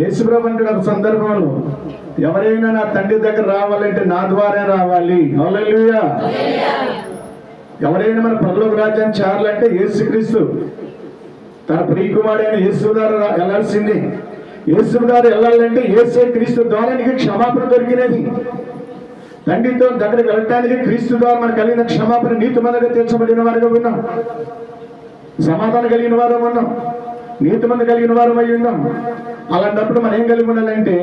యేసుప్రభు అంటాడు ఒక సందర్భంలో, ఎవరైనా నా తండ్రి దగ్గర రావాలంటే నా ద్వారా రావాలి. హల్లెలూయా. ఎవరైనా మన పరలోక రాజ్యాన్ని చేరాలంటే యేసుక్రీస్తు తన ప్రియకుమారుడైన యేసు ద్వారా వెళ్ళాల్సింది. యేసు ద్వారా వెళ్ళాలంటే యేసే క్రీస్తు ద్వారా నీకు క్షమాపణ దొరికినది. తండ్రితో దగ్గరికి వెళ్ళటానికి క్రీస్తు ద్వారా మనకు కలిగిన క్షమాపణ నీతిమంతులుగా తీర్చబడిన వారుగా ఉన్నాం, సమాధానం కలిగిన వారు ఉన్నాం, నీతిమంతులు కలిగిన వారు అయి ఉన్నాం. అలాంటప్పుడు మనం ఏం కలిగి ఉండాలంటే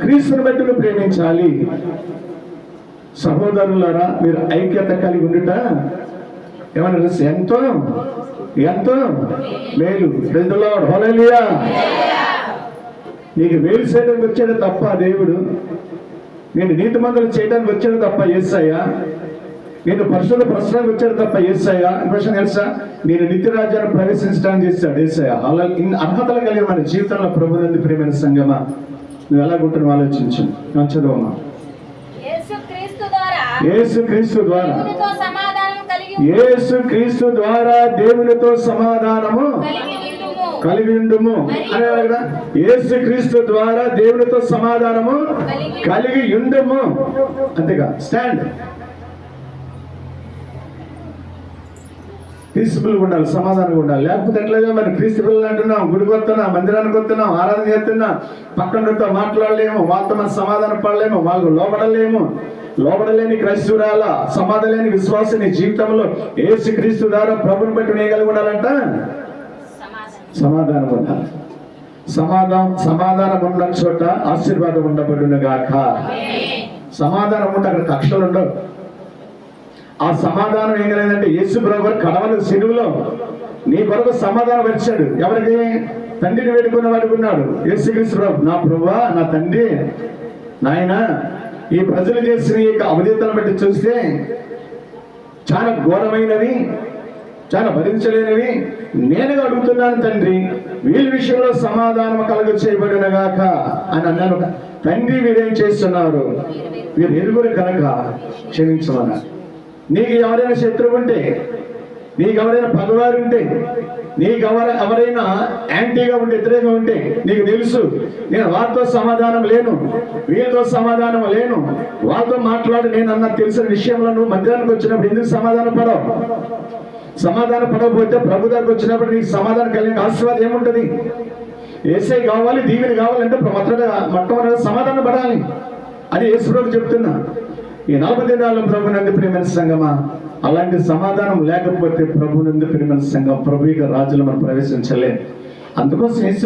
క్రీస్తుని బట్టి నువ్వు ప్రేమించాలి. సహోదరులారా, మీరు ఐక్యత కలిగి ఉండుట ఏమన్నా ఎంతో ఎంతో మేలు. ప్రజల్లో హల్లెలూయా. నీకు మేలు చేయడానికి వచ్చాడు తప్ప దేవుడు, నేను నీతిమంతులు చేయడానికి వచ్చాడు తప్ప యేసయ్య, నేను పరిశుద్ధ ప్రశ్నకు వచ్చాడు తప్ప యేసయ్య. ప్రశ్న తెలుసా, నేను నిత్య రాజ్యాన్ని ప్రవేశించడానికి చేశాడు యేసయ్య. అలా ఇన్ని అర్హతలు కలిగి మన జీవితంలో ప్రభునందు ప్రియమైన సంగమా నువ్వు ఎలాగుంటున్నావు ఆలోచించు. చదవమ్మా. యేసుక్రీస్తు ద్వారా దేవునితో సమాధానము కలిగి ఉండుము అనే కదా. యేసుక్రీస్తు ద్వారా దేవునితో సమాధానము కలిగి ఉండుము. అంతేగా, స్టాండ్. క్రీస్తు పిల్లలు ఉండాలి, సమాధానంగా ఉండాలి. లేకపోతే ఎట్లాగా మరి క్రీస్తు పిల్లలు అంటున్నాం, గుడికి వస్తున్నాం, మందిరానికి వస్తున్నాం, ఆరాధన చేస్తున్నాం, పక్కనతో మాట్లాడలేము, వాళ్ళతో మనం సమాధానం పడలేము, వాళ్ళు లోబడలేని క్రైస్తవురాల, సమాధానం లేని విశ్వాసం నీ జీవితంలో యేసుక్రీస్తు ద్వారా ప్రభుని బట్టి వేయగలిగి ఉండాలంట సమాధానం ఉండాలి. సమాధానం ఉన్న చోట ఆశీర్వాదం ఉండబడును గాక. సమాధానం ఉంటే అక్కడ కక్షలు ఉండవు. ఆ సమాధానం ఏం లేదంటే యేసు ప్రభు కడవల సిలువలో నీ కొరకు సమాధానం వచ్చాడు. ఎవరికి? తండ్రిని వేడుకున్న వాడుకున్నాడు యేసుక్రీస్తు ప్రభు. నా ప్రభువా, నా తండ్రి, నాయన, ఈ ప్రజలు చేసిన ఈ అవధీతను బట్టి చూస్తే చాలా ఘోరమైనవి, చాలా భరించలేనివి. నేను అడుగుతున్నాను తండ్రి, వీళ్ళ విషయంలో సమాధానం కలుగ చేయబడినగాక అని అన్నాను. తండ్రి, మీరేం చేస్తున్నారు? మీరు ఎరుగురు కనుక క్షమించమన్నారు. నీకు ఎవరైనా శత్రువు ఉంటే, నీకు ఎవరైనా పగవారు ఉంటే, నీకు ఎవరైనా యాంటీగా ఉంటే, వ్యతిరేకంగా ఉంటే, నీకు తెలుసు నేను వారితో సమాధానం లేను, వీళ్ళతో సమాధానం లేను, వాళ్ళతో మాట్లాడి నేను అన్న తెలిసిన విషయంలో నువ్వు మందిరానికి వచ్చినప్పుడు ఎందుకు సమాధానం పడవు? సమాధానం పడకపోతే ప్రభు దగ్గరకు వచ్చినప్పుడు నీకు సమాధానం కలిగిన ఆశీర్వాదం ఏముంటుంది? యేసయ్య కావాలి, దీవెన కావాలంటే మొట్టమొదటి సమాధానం పడాలి. అది యేసు ప్రభు చెప్తున్నా. ఈ 40 దినాల్లో ప్రభునందు ప్రియమైన సంగమా, అలాంటి సమాధానం లేకపోతే ప్రభునందు ప్రియమైన సంఘం ప్రభు రాజులు మనం ప్రవేశించలే. అందుకోసం యేసు